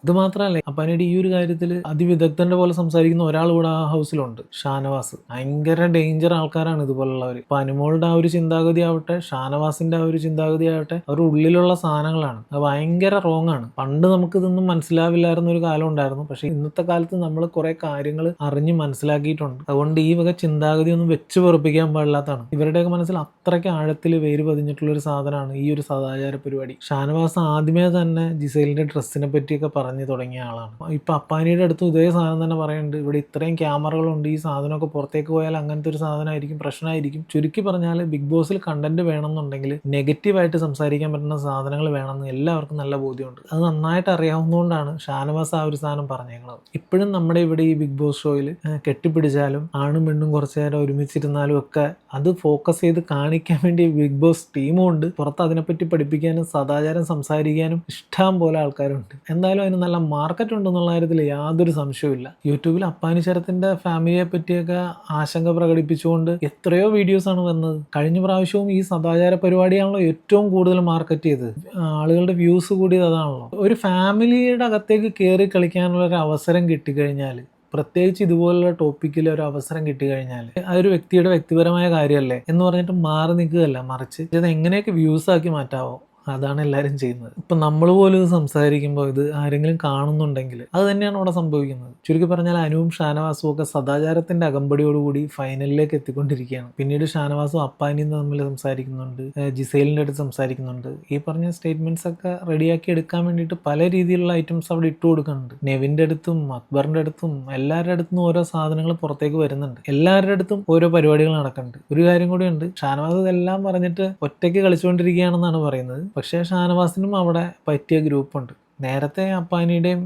ഇത് മാത്രമല്ല, അപ്പാനിയുടെ ഈ ഒരു കാര്യത്തിൽ അതിവിദഗ്ധന്റെ പോലെ സംസാരിക്കുന്ന ഒരാൾ കൂടെ ആ ഹൗസിലുണ്ട്, ഷാനവാസ്. ഭയങ്കര ഡേഞ്ചർ ആൾക്കാരാണ് ഇതുപോലുള്ളവർ. ഇപ്പൊ അനുമോളുടെ ആ ഒരു ചിന്താഗതി ആവട്ടെ, ഷാനവാസിന്റെ ആ ഒരു ചിന്താഗതി ആവട്ടെ, അവരുടെ ഉള്ളിലുള്ള സാധനങ്ങളാണ്. അത് ഭയങ്കര റോങ് ആണ്. പണ്ട് നമുക്ക് ഇതൊന്നും മനസ്സിലാവില്ലായിരുന്ന ഒരു കാലം ഉണ്ടായിരുന്നു. പക്ഷെ ഇന്നത്തെ കാലത്ത് നമ്മൾ കുറെ കാര്യങ്ങൾ അറിഞ്ഞ് മനസ്സിലാക്കിയിട്ടുണ്ട്. അതുകൊണ്ട് ഈ വക ചിന്താഗതി ഒന്നും വെച്ച് പൊറപ്പിക്കാൻ പാടില്ലാത്തതാണ്. ഇവരുടെയൊക്കെ മനസ്സിൽ അത്രയ്ക്ക് ആഴത്തിൽ വേര് പതിഞ്ഞിട്ടുള്ള ഒരു സാധനമാണ് ഈ ഒരു സദാചാര പരിപാടി. ഷാനവാസ് ആദ്യമേ തന്നെ ജിസേലിന്റെ ഡ്രസ്സിനെ പറ്റിയൊക്കെ പറഞ്ഞു തുടങ്ങിയ ആളാണ്. ഇപ്പൊ അപ്പാനിയുടെ അടുത്ത് ഇതേ സാധനം തന്നെ പറയുന്നുണ്ട്. ഇവിടെ ഇത്രയും ക്യാമറകളുണ്ട്, ഈ സാധനമൊക്കെ പുറത്തേക്ക് പോയാൽ അങ്ങനത്തെ ഒരു സാധനമായിരിക്കും, പ്രശ്നമായിരിക്കും. ചുരുക്കി പറഞ്ഞാൽ ബിഗ് ബോസിൽ കണ്ടന്റ് വേണമെന്നുണ്ടെങ്കിൽ നെഗറ്റീവായിട്ട് സംസാരിക്കാൻ പറ്റുന്ന സാധനങ്ങൾ വേണമെന്ന് എല്ലാവർക്കും നല്ല ബോധ്യമുണ്ട്. അത് നന്നായിട്ട് അറിയാവുന്നതുകൊണ്ടാണ് ഷാനവാസ് ആ ഒരു സാധനം പറഞ്ഞേക്കുന്നത്. ഇപ്പോഴും നമ്മുടെ ഇവിടെ ഈ ബിഗ് ബോസ് ഷോയിൽ കെട്ടിപ്പിടിച്ചാലും ആണും പെണ്ണും കുറച്ചു നേരം ഒരുമിച്ചിരുന്നാലും ഒക്കെ അത് ഫോക്കസ് ചെയ്ത് കാണിക്കാൻ വേണ്ടി ബിഗ് ബോസ് ടീമും ഉണ്ട്. പുറത്ത് അതിനെപ്പറ്റി പഠിപ്പിക്കാനും സദാചാരം സംസാരിക്കാനും ഇഷ്ടം പോലെ ആൾക്കാരുണ്ട്. എന്തായാലും അതിന് നല്ല മാർക്കറ്റ് ഉണ്ടെന്നുള്ള കാര്യത്തിൽ യാതൊരു സംശയവുമില്ല. യൂട്യൂബിൽ അപ്പാനി ശരത്തിന്റെ ഫാമിലിയെ പറ്റിയൊക്കെ ആശങ്ക പ്രകടിപ്പിച്ചുകൊണ്ട് എത്രയോ വീഡിയോസ് ആണ് വന്നത്. കഴിഞ്ഞ പ്രാവശ്യവും ഈ സദാചാര പരിപാടിയാണല്ലോ ഏറ്റവും കൂടുതൽ മാർക്കറ്റ് ചെയ്തത്. ആളുകളുടെ വ്യൂസ് കൂടിയത് അതാണല്ലോ. ഒരു ഫാമിലിയുടെ അകത്തേക്ക് കയറി കളിക്കാനുള്ള ഒരു അവസരം കിട്ടിക്കഴിഞ്ഞാൽ, പ്രത്യേകിച്ച് ഇതുപോലുള്ള ടോപ്പിക്കിൽ ഒരു അവസരം കിട്ടിക്കഴിഞ്ഞാൽ, അതൊരു വ്യക്തിയുടെ വ്യക്തിപരമായ കാര്യമല്ലേ എന്ന് പറഞ്ഞിട്ട് മാറി നിൽക്കുകയല്ല, മറിച്ച് ഇത് എങ്ങനെയൊക്കെ വ്യൂസ് ആക്കി മാറ്റാവോ അതാണ് എല്ലാവരും ചെയ്യുന്നത്. ഇപ്പം നമ്മൾ പോലും ഇത് സംസാരിക്കുമ്പോൾ ഇത് ആരെങ്കിലും കാണുന്നുണ്ടെങ്കിൽ അത് തന്നെയാണ് അവിടെ സംഭവിക്കുന്നത്. ചുരുക്കി പറഞ്ഞാൽ അനുവും ഷാനവാസും ഒക്കെ സദാചാരത്തിന്റെ അകമ്പടിയോടുകൂടി ഫൈനലിലേക്ക് എത്തിക്കൊണ്ടിരിക്കുകയാണ്. പിന്നീട് ഷാനവാസും അപ്പാനിയും തമ്മിൽ സംസാരിക്കുന്നുണ്ട്, ജിസേലിൻ്റെ അടുത്ത് സംസാരിക്കുന്നുണ്ട്. ഈ പറഞ്ഞ സ്റ്റേറ്റ്മെന്റ്സ് ഒക്കെ റെഡിയാക്കി എടുക്കാൻ വേണ്ടിയിട്ട് പല രീതിയിലുള്ള ഐറ്റംസ് അവിടെ ഇട്ട് കൊടുക്കുന്നുണ്ട്. നെവിൻ്റെ അടുത്തും അക്ബറിന്റെ അടുത്തും എല്ലാവരുടെ അടുത്തും ഓരോ സാധനങ്ങൾ പുറത്തേക്ക് വരുന്നുണ്ട്. എല്ലാവരുടെ അടുത്തും ഓരോ പരിപാടികൾ നടക്കുന്നുണ്ട്. ഒരു കാര്യം കൂടിയുണ്ട്, ഷാനവാസ് ഇതെല്ലാം പറഞ്ഞിട്ട് ഒറ്റയ്ക്ക് കളിച്ചുകൊണ്ടിരിക്കുകയാണെന്നാണ് പറയുന്നത്. പക്ഷേ ഷാനവാസിനും അവിടെ പറ്റിയ ഗ്രൂപ്പുണ്ട്. നേരത്തെ അപ്പാനിയുടെയും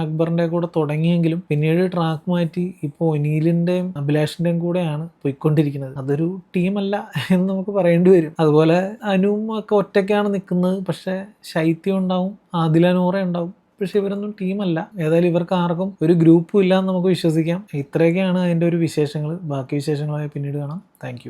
അക്ബറിൻ്റെയും കൂടെ തുടങ്ങിയെങ്കിലും പിന്നീട് ട്രാക്ക് മാറ്റി ഇപ്പോൾ ഒനീലിൻ്റെയും അഭിലാഷിൻ്റെയും കൂടെയാണ് പോയിക്കൊണ്ടിരിക്കുന്നത്. അതൊരു ടീമല്ല എന്ന് നമുക്ക് പറയേണ്ടി വരും. അതുപോലെ അനുവും ഒക്കെ ഒറ്റയ്ക്കാണ് നിൽക്കുന്നത്. പക്ഷേ ശൈത്യം ഉണ്ടാവും, ആദില നൂറ ഉണ്ടാവും. പക്ഷെ ഇവരൊന്നും ടീമല്ല. ഏതായാലും ഇവർക്ക് ആർക്കും ഒരു ഗ്രൂപ്പും ഇല്ല എന്ന് നമുക്ക് വിശ്വസിക്കാം. ഇത്രയൊക്കെയാണ് അതിൻ്റെ ഒരു വിശേഷങ്ങൾ. ബാക്കി വിശേഷങ്ങളായി പിന്നീട് കാണാം. താങ്ക്